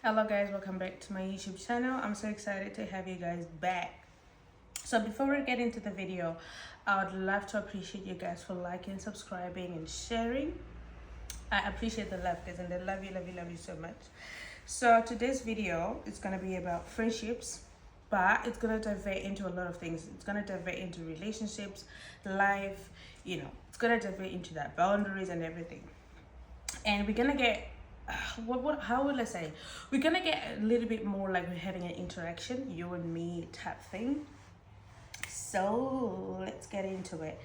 Hello guys, welcome back to my YouTube channel. I'm so excited to have you guys back. So before we get into the video, I would love to appreciate you guys for liking, subscribing and sharing. I appreciate the love guys, and I love you so much. So today's video is going to be about friendships, but it's going to divert into a lot of things. It's going to divert into relationships, life, it's going to divert into that boundaries and everything. And we're going to get how will I say, we're gonna get a little bit more like we're having an interaction, you and me type thing. So let's get into it.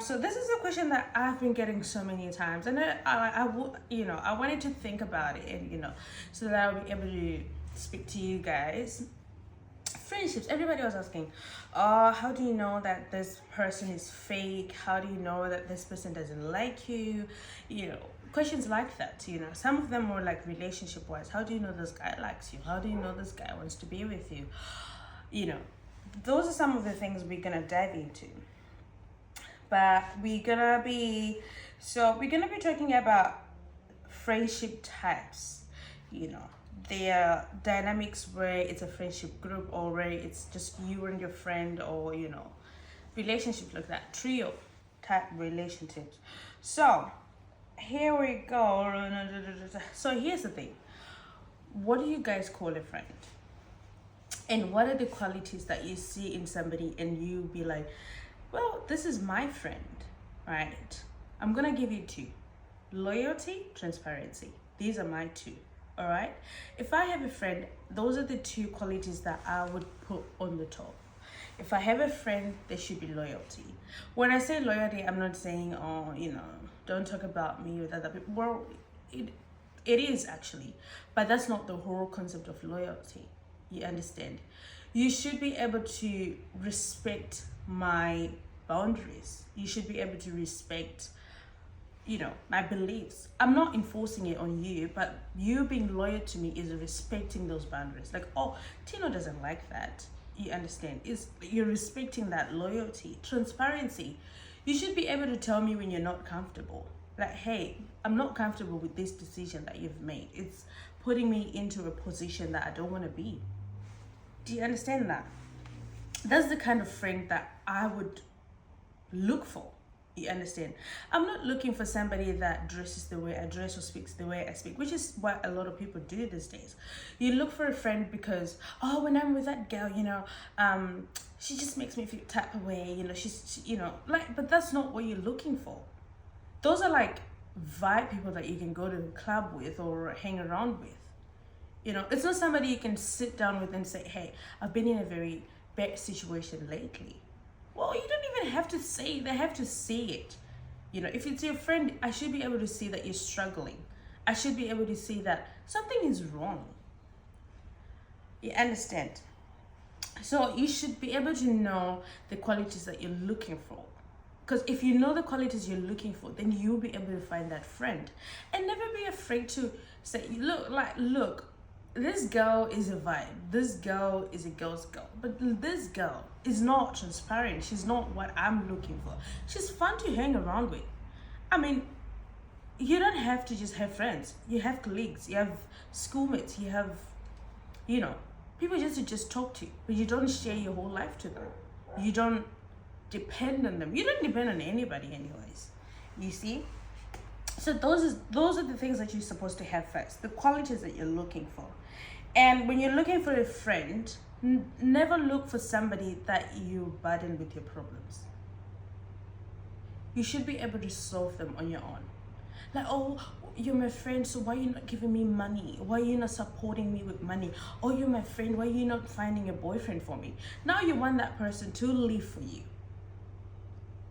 So this is a question that I've been getting so many times, and I wanted to think about it, and so that I'll be able to speak to you guys. Friendships, everybody was asking, how do you know that this person is fake? How do you know that this person doesn't like you? Questions like that. Some of them were like relationship wise. How do you know this guy likes you? How do you know this guy wants to be with you? Those are some of the things we're gonna dive into. But we're gonna be talking about friendship types. Their dynamics, where it's a friendship group or where it's just you and your friend, or relationships like that, trio type relationships. So here we go. So here's the thing, what do you guys call a friend, and what are the qualities that you see in somebody and you be like, well, this is my friend, right? I'm gonna give you two: loyalty, transparency. These are my two. All right, if I have a friend, those are the two qualities that I would put on the top. If I have a friend, there should be loyalty. When I say loyalty, I'm not saying, don't talk about me with other people. Well, it is actually, but that's not the whole concept of loyalty. You understand? You should be able to respect my boundaries. You should be able to respect my beliefs. I'm not enforcing it on you, but you being loyal to me is respecting those boundaries. Like, oh, Tino doesn't like that. You understand? You're respecting that loyalty. Transparency. You should be able to tell me when you're not comfortable. Like, hey, I'm not comfortable with this decision that you've made. It's putting me into a position that I don't want to be. Do you understand that? That's the kind of friend that I would look for. You understand? I'm not looking for somebody that dresses the way I dress or speaks the way I speak, which is what a lot of people do these days. You look for a friend because, oh, when I'm with that girl, she just makes me feel type of way, but that's not what you're looking for. Those are like vibe people that you can go to the club with or hang around with. It's not somebody you can sit down with and say, hey, I've been in a very bad situation lately. Well, you don't even have to say, they have to see it. If it's your friend, I should be able to see that you're struggling. I should be able to see that something is wrong. You understand? So you should be able to know the qualities that you're looking for. Because if you know the qualities you're looking for, then you'll be able to find that friend. And never be afraid to say, look, this girl is a vibe. This girl is a girl's girl. But this girl is not transparent. She's not what I'm looking for. She's fun to hang around with. I mean, you don't have to just have friends. You have colleagues. You have schoolmates. You have, people just to just talk to. But you don't share your whole life to them. You don't depend on them. You don't depend on anybody anyways. You see? So those are the things that you're supposed to have first. The qualities that you're looking for. And when you're looking for a friend, never look for somebody that you burden with your problems. You should be able to solve them on your own. Like, oh, you're my friend, so why are you not giving me money? Why are you not supporting me with money? Oh, you're my friend, why are you not finding a boyfriend for me? Now you want that person to live for you.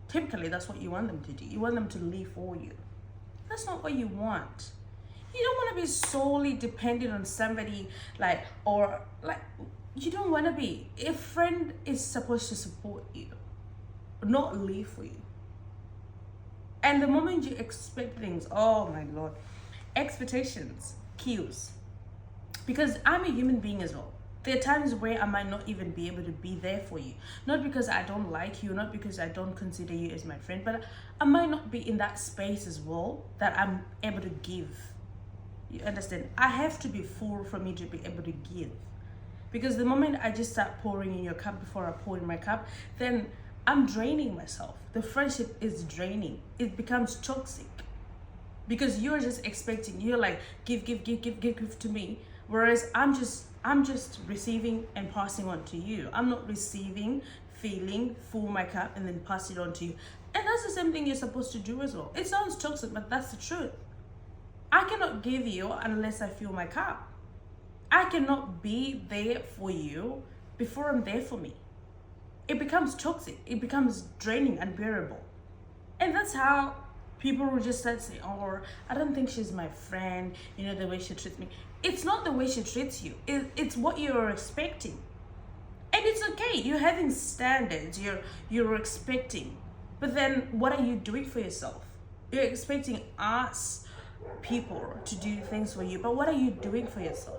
Typically, that's what you want them to do. You want them to live for you. That's not what you want. You don't want to be solely dependent on somebody, you don't want to be. A friend is supposed to support you, not live for you. And the moment you expect things, oh my Lord, expectations kills. Because I'm a human being as well. There are times where I might not even be able to be there for you. Not because I don't like you, not because I don't consider you as my friend, but I might not be in that space as well that I'm able to give. You understand? I have to be full for me to be able to give. Because the moment I just start pouring in your cup before I pour in my cup, then I'm draining myself. The friendship is draining. It becomes toxic. Because you're just expecting, you're like, give to me. Whereas I'm just receiving and passing on to you. I'm not receiving, feeling, fill my cup, and then pass it on to you. And that's the same thing you're supposed to do as well. It sounds toxic, but that's the truth. I cannot give you unless I fill my cup. I cannot be there for you before I'm there for me. It becomes toxic. It becomes draining, unbearable. And that's how people will just start saying, oh, I don't think she's my friend, the way she treats me. It's not the way she treats you. It's what you're expecting. And it's okay. You're having standards. You're expecting. But then what are you doing for yourself? You're expecting us, people, to do things for you. But what are you doing for yourself?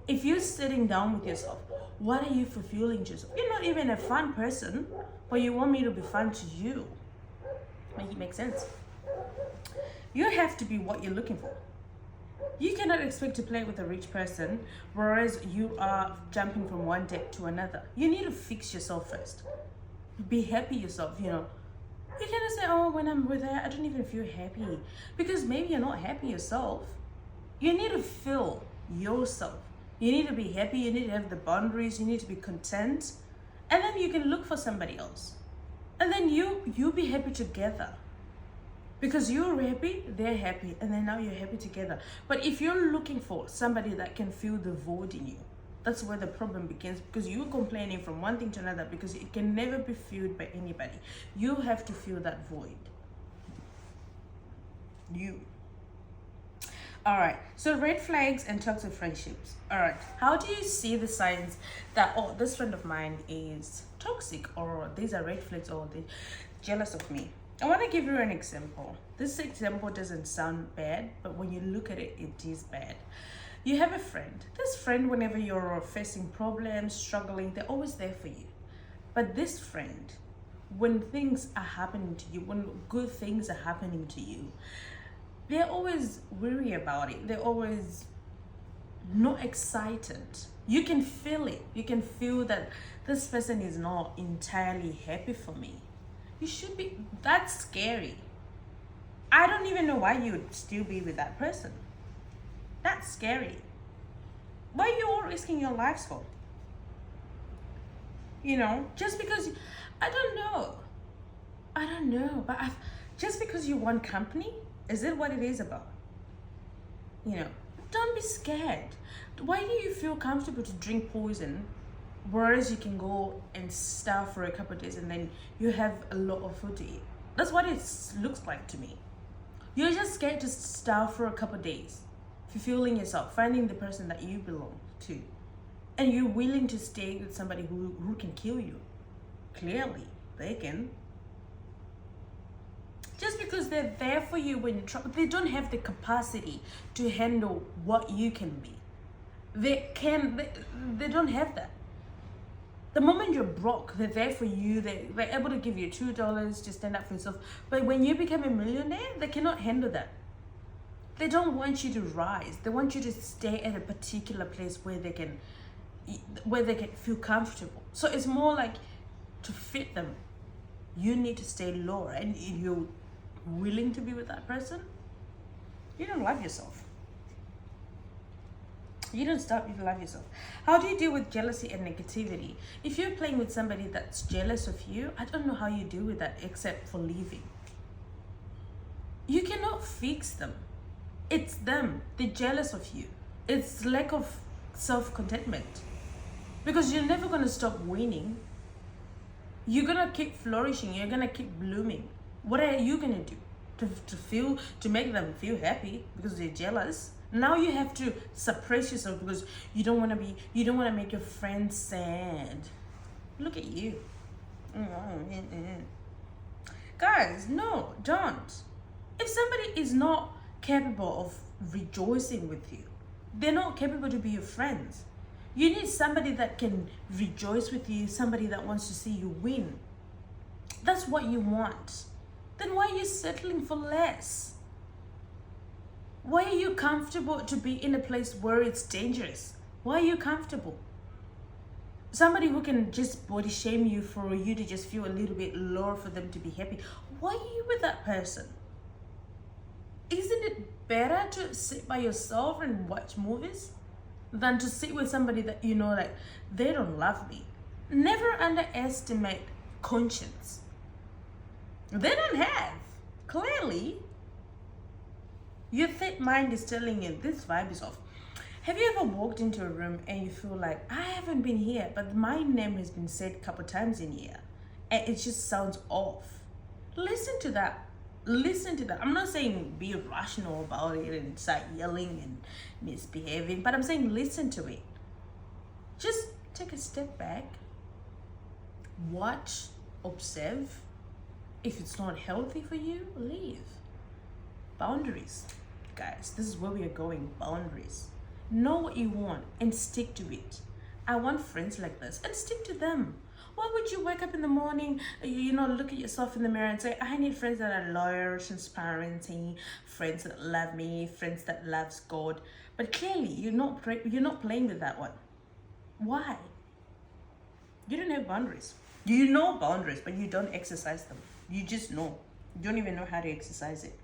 If you're sitting down with yourself, what are you fulfilling to yourself? You're not even a fun person, but you want me to be fun to you. Make it make sense? You have to be what you're looking for. You cannot expect to play with a rich person, whereas you are jumping from one deck to another. You need to fix yourself first. Be happy yourself, You cannot say, oh, when I'm with her, I don't even feel happy. Because maybe you're not happy yourself. You need to feel yourself. You need to be happy. You need to have the boundaries. You need to be content. And then you can look for somebody else. And then you be happy together. Because you're happy, they're happy. And then now you're happy together. But if you're looking for somebody that can fill the void in you, that's where the problem begins. Because you're complaining from one thing to another because it can never be filled by anybody. You have to fill that void. You. All right, so red flags and toxic friendships. All right, how do you see the signs that, oh, this friend of mine is toxic, or these are red flags, or they're jealous of me? I want to give you an example. This example doesn't sound bad, but when you look at it, it is bad. You have a friend. This friend, whenever you're facing problems, struggling, they're always there for you. But this friend, when things are happening to you, when good things are happening to you, they're always worried about it. They're always not excited. You can feel it. You can feel that this person is not entirely happy for me. You should be. That's scary. I don't even know why you would still be with that person. That's scary. Why are you all risking your lives for? Just because, I don't know, but just because you want company, is it what it is about? Don't be scared. Why do you feel comfortable to drink poison, whereas you can go and starve for a couple of days and then you have a lot of food to eat? That's what it looks like to me. You're just scared to starve for a couple of days, fulfilling yourself, finding the person that you belong to. And you're willing to stay with somebody who can kill you. Clearly, they can. Just because they're there for you when you're trouble, they don't have the capacity to handle what you can be. They don't have that. The moment you're broke, they're there for you. They're able to give you $2 to stand up for yourself. But when you become a millionaire, they cannot handle that. They don't want you to rise. They want you to stay at a particular place where they can feel comfortable. So it's more like to fit them, you need to stay lower, and if you're willing to be with that person, you don't love yourself. You don't stop, you love yourself. How do you deal with jealousy and negativity? If you're playing with somebody that's jealous of you, I don't know how you deal with that except for leaving. You cannot fix them. It's them. They're jealous of you. It's lack of self-contentment. Because you're never going to stop winning. You're going to keep flourishing. You're going to keep blooming. What are you going to do to make them feel happy because they're jealous? Now you have to suppress yourself because you don't want to make your friends sad. Look at you. Guys, no, don't. If somebody is not capable of rejoicing with you, they're not capable to be your friends. You need somebody that can rejoice with you, somebody that wants to see you win. That's what you want. Then why are you settling for less? Why are you comfortable to be in a place where it's dangerous? Why are you comfortable? Somebody who can just body shame you for you to just feel a little bit lower for them to be happy. Why are you with that person? Isn't it better to sit by yourself and watch movies than to sit with somebody that you know, like, they don't love me? Never underestimate conscience. They don't have. Clearly, your thick mind is telling you this vibe is off. Have you ever walked into a room and you feel like, I haven't been here, but my name has been said a couple times in here, and it just sounds off? Listen to that. Listen to that. I'm not saying be rational about it and start yelling and misbehaving, but I'm saying listen to it. Just take a step back, watch, observe. If it's not healthy for you, leave. Boundaries. Guys, this is where we are going. Boundaries. Know what you want and stick to it. I want friends like this, and stick to them. Why would you wake up in the morning, look at yourself in the mirror and say, I need friends that are loyal, transparency, friends that love me, friends that loves God. But clearly, you're not playing with that one. Why? You don't have boundaries. You know boundaries, but you don't exercise them. You just know. You don't even know how to exercise it.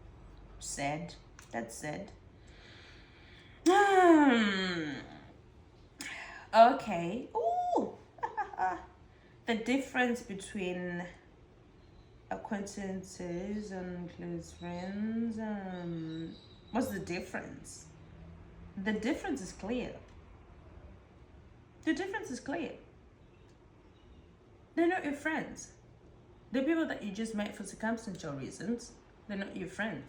Sad. That's sad. Okay. Ooh. The difference between acquaintances and close friends. What's the difference? The difference is clear. The difference is clear. They're not your friends. They're people that you just met for circumstantial reasons. They're not your friends.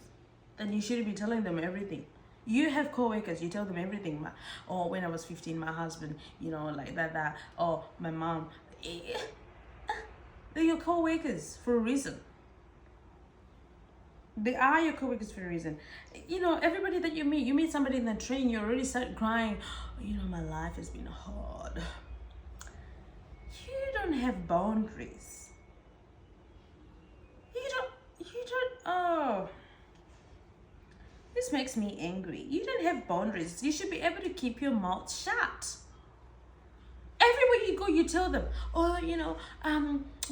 Then you shouldn't be telling them everything. You have co-workers, you tell them everything. Or when I was 15, my husband, like that. Or my mom. They're your co-workers for a reason. They are your co-workers for a reason. Everybody that you meet somebody in the train, you already start crying. My life has been hard. You don't have boundaries. You don't, this makes me angry. You don't have boundaries. You should be able to keep your mouth shut. Everywhere you go, you tell them,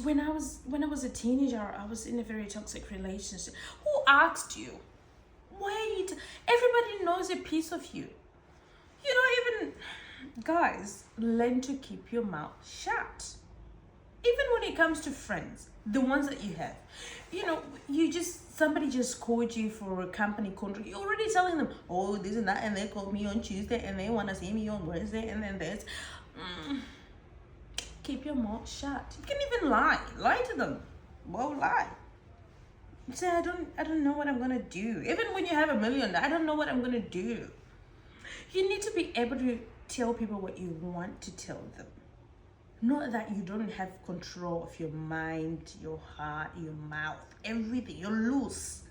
when I was a teenager, I was in a very toxic relationship. Who asked you? Why are you? Everybody knows a piece of you. You don't even, guys, learn to keep your mouth shut. Even when it comes to friends, the ones that you have, somebody just called you for a company contract. You're already telling them, oh, this and that, and they called me on Tuesday, and they want to see me on Wednesday, and then this. Keep your mouth shut. You can even lie to them. Well, lie. Say, I don't know what I'm gonna do. Even when you have $1 million, I don't know what I'm gonna do. You need to be able to tell people what you want to tell them. Not that you don't have control of your mind, your heart, your mouth, everything. You're loose.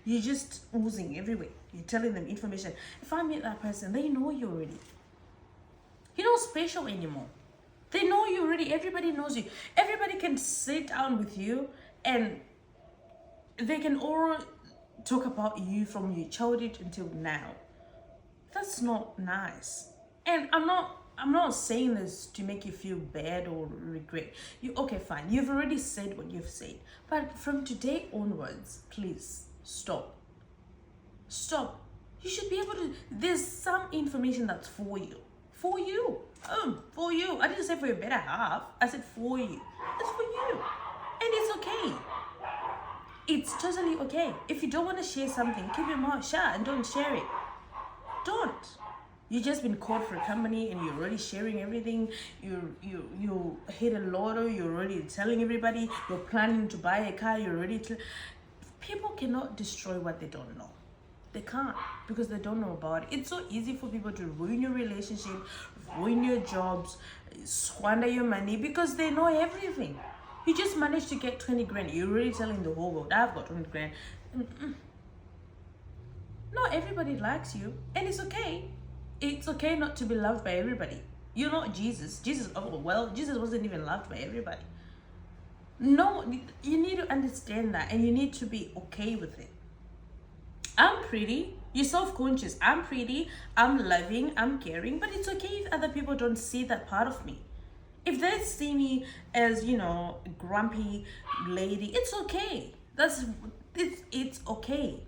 You're just oozing everywhere. You're telling them information. If I meet that person, they know you already. You're not special anymore. They know you already. Everybody knows you. Everybody can sit down with you and they can all talk about you from your childhood until now. That's not nice. And I'm not saying this to make you feel bad or regret. Okay, fine. You've already said what you've said. But from today onwards, please stop. Stop. You should be able to, there's some information that's for you. For you. For you. I didn't say for your better half. I said for you. It's for you. And it's okay. It's totally okay. If you don't want to share something, keep your mouth shut and don't share it. Don't. You've just been called for a company and you're already sharing everything. You hit a lotto, you're already telling everybody. You're planning to buy a car, you're already people cannot destroy what they don't know. They can't, because they don't know about it. It's so easy for people to ruin your relationship, ruin your jobs, squander your money, because they know everything. You just managed to get 20 grand. You're already telling the whole world, I've got 20 grand. Not everybody likes you, and it's okay. It's okay not to be loved by everybody. You're not Jesus. Jesus wasn't even loved by everybody. No, you need to understand that, and you need to be okay with it. I'm pretty. You're self-conscious. I'm pretty, I'm loving, I'm caring, but it's okay if other people don't see that part of me. If they see me as, grumpy lady, it's okay. It's okay.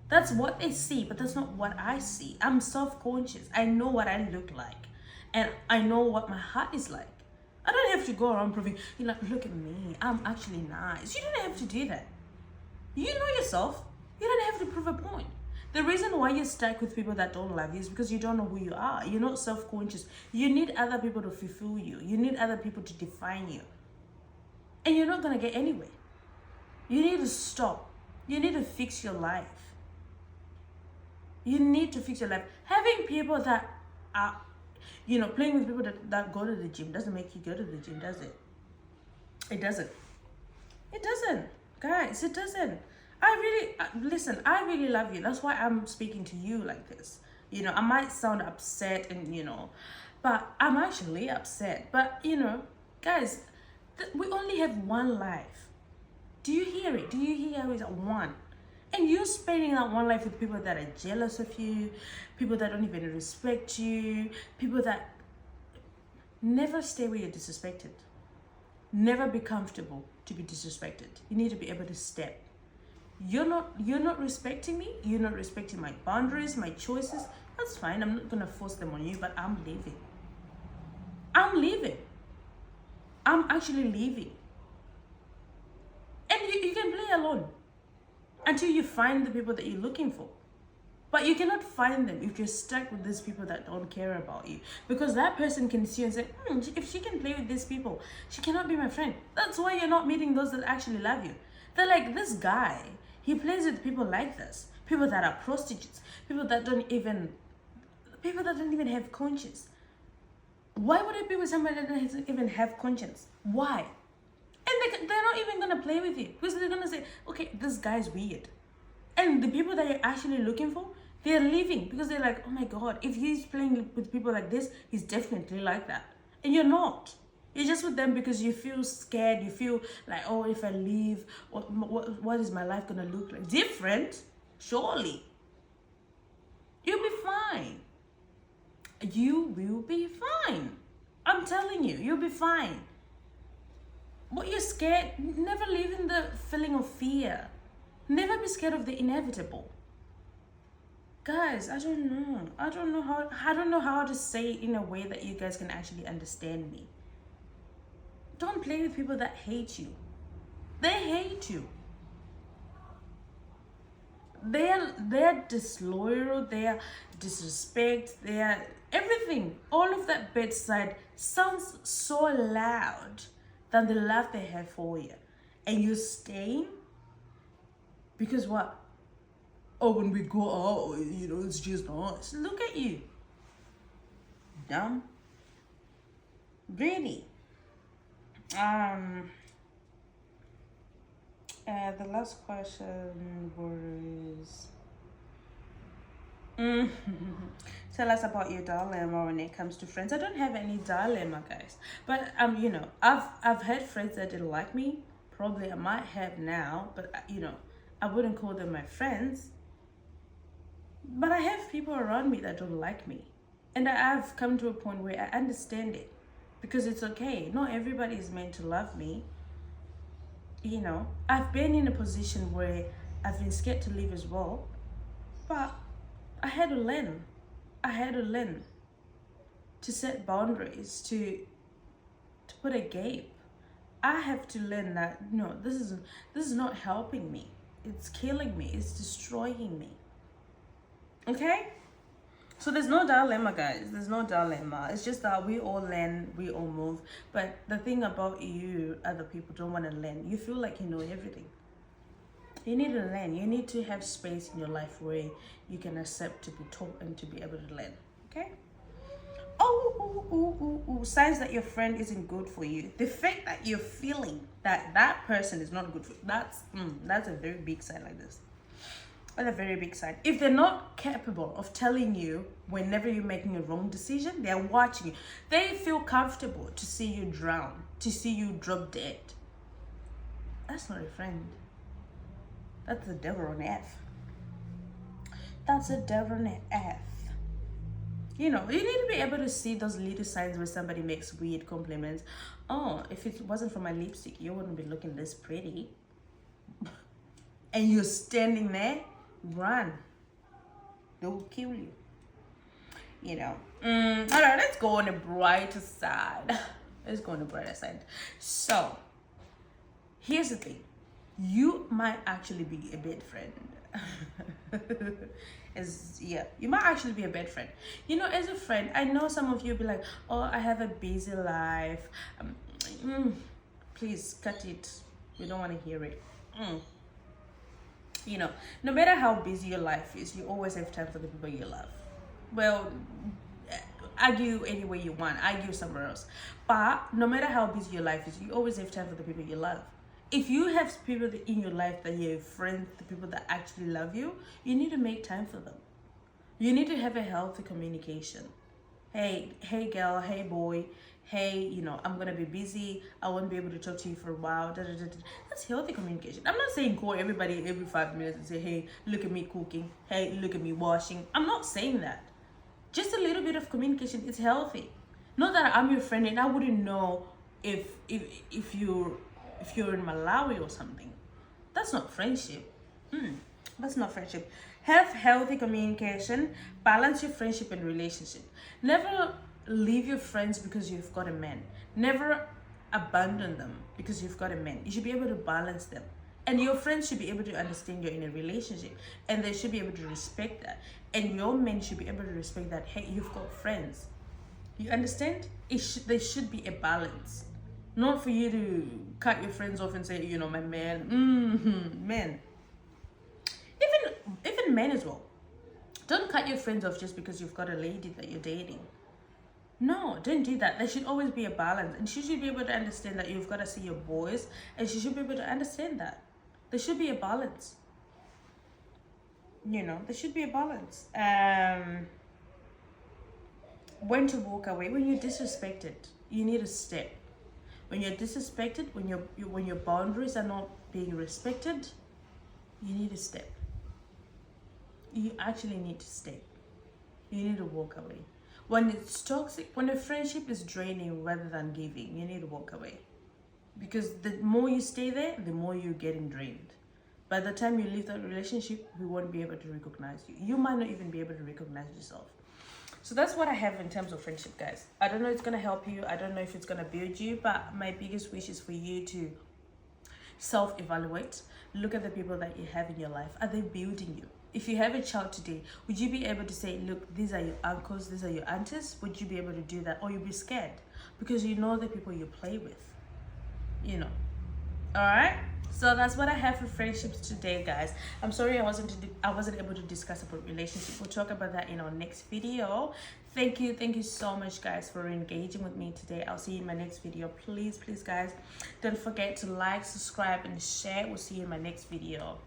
That's what they see, but that's not what I see. I'm self-conscious. I know what I look like, and I know what my heart is like. I don't have to go around proving, look at me, I'm actually nice. You don't have to do that. You know yourself. You don't have to prove a point. The reason why you're stuck with people that don't love you is because you don't know who you are. You're not self-conscious. You need other people to fulfill you. You need other people to define you. And you're not going to get anywhere. You need to stop. You need to fix your life. You need to fix your life. Having people that are, playing with people that go to the gym doesn't make you go to the gym, does it? It doesn't. It doesn't. Guys, it doesn't. Listen, I really love you. That's why I'm speaking to you like this. I might sound upset but I'm actually upset. But, guys, we only have one life. Do you hear it? Do you hear how it's one? And you're spending that one life with people that are jealous of you, people that don't even respect you, people that never stay where you're disrespected. Never be comfortable to be disrespected. You need to be able to step. You're not respecting me. You're not respecting my boundaries, my choices. That's fine. I'm not gonna force them on you, but I'm leaving. I'm leaving. I'm actually leaving. And you can play alone until you find the people that you're looking for. But you cannot find them if you're stuck with these people that don't care about you. Because that person can see you and say, if she can play with these people, she cannot be my friend. That's why you're not meeting those that actually love you. They're like, this guy, he plays with people like this. People that are prostitutes. People that don't even have conscience. Why would I be with somebody that doesn't even have conscience? Why? And they're not even going to play with you. Because they're going to say, okay, this guy's weird. And the people that you're actually looking for, they're leaving because they're like, oh my God, if he's playing with people like this, he's definitely like that. And you're not. You're just with them because you feel scared. You feel like, oh, if I leave, what is my life going to look like? Different? Surely. You'll be fine. You will be fine. I'm telling you, you'll be fine. But you're scared. Never live in the feeling of fear. Never be scared of the inevitable. Guys, I don't know how to say it in a way that you guys can actually understand me. Don't play with people that hate you. They hate you. They're disloyal, they're disrespect, they're everything. All of that bedside sounds so loud than the love they have for you. And you're staying because what? Oh, when we go out, it's just us. Look at you. Dumb. Really. The last question was tell us about your dilemma when it comes to friends. I don't have any dilemma, guys. But I've had friends that didn't like me. Probably I might have now, but I wouldn't call them my friends. But I have people around me that don't like me. And I've come to a point where I understand it. Because it's okay. Not everybody is meant to love me. I've been in a position where I've been scared to leave as well. But I had to learn. I had to learn to set boundaries, to put a gap. I have to learn that, no, this is not helping me. It's killing me. It's destroying me. Okay? So there's no dilemma, guys. There's no dilemma. It's just that we all learn, we all move. But the thing about you, other people don't want to learn. You feel like you know everything. You need to learn. You need to have space in your life where you can accept to be taught and to be able to learn. Okay? Signs that your friend isn't good for you. The fact that you're feeling that person is not good for you, that's a very big sign like this. That's a very big sign. If they're not capable of telling you whenever you're making a wrong decision, they're watching you. They feel comfortable to see you drown, to see you drop dead. That's not a friend. That's the devil on earth. that's a different F. You know, you need to be able to see those little signs where somebody makes weird compliments. Oh, if it wasn't for my lipstick, you wouldn't be looking this pretty. And you're standing there, run. They will kill you. You know. All right, let's go on the brighter side. Let's go on the brighter side. So, here's the thing. You might actually be a bad friend. You might actually be a bad friend. You know, as a friend, I know some of you be like, oh, I have a busy life. Please cut it. We don't want to hear it. You know, no matter how busy your life is, you always have time for the people you love. Well, argue any way you want, argue somewhere else. But no matter how busy your life is, you always have time for the people you love. If you have people in your life that you're friends, the people that actually love you, you need to make time for them. You need to have a healthy communication. Hey girl, hey boy, hey, you know, I'm gonna be busy. I won't be able to talk to you for a while. That's healthy communication. I'm not saying call everybody every 5 minutes and say, hey, look at me cooking. Hey, look at me washing. I'm not saying that. Just a little bit of communication is healthy. Not that I'm your friend and I wouldn't know if you're in Malawi or something. That's not friendship. That's not friendship. Have healthy communication. Balance your friendship and relationship. Never leave your friends because you've got a man. Never abandon them because you've got a man. You should be able to balance them. And your friends should be able to understand you're in a relationship. And they should be able to respect that. And your men should be able to respect that, hey, you've got friends. You understand? There should be a balance. Not for you to cut your friends off and say, you know, my man. Men. Even men as well. Don't cut your friends off just because you've got a lady that you're dating. No, don't do that. There should always be a balance. And she should be able to understand that you've got to see your boys. And she should be able to understand that. There should be a balance. You know, there should be a balance. When to walk away. When you're disrespected, you need to step. When you're disrespected, when your boundaries are not being respected, you need to step. You actually need to step. You need to walk away. When it's toxic, when a friendship is draining rather than giving, you need to walk away. Because the more you stay there, the more you're getting drained. By the time you leave that relationship, we won't be able to recognize you. You might not even be able to recognize yourself. So that's what I have in terms of friendship, guys. I don't know if it's going to help you. I don't know if it's going to build you. But my biggest wish is for you to self-evaluate. Look at the people that you have in your life. Are they building you? If you have a child today, would you be able to say, look, these are your uncles, these are your aunties? Would you be able to do that? Or you'd be scared because you know the people you play with, you know. All right? So that's what I have for friendships today, guys. I'm sorry I wasn't able to discuss about relationship. We'll talk about that in our next video. Thank you so much, guys, for engaging with me today. I'll see you in my next video. Please, guys, don't forget to like, subscribe, and share. We'll see you in my next video.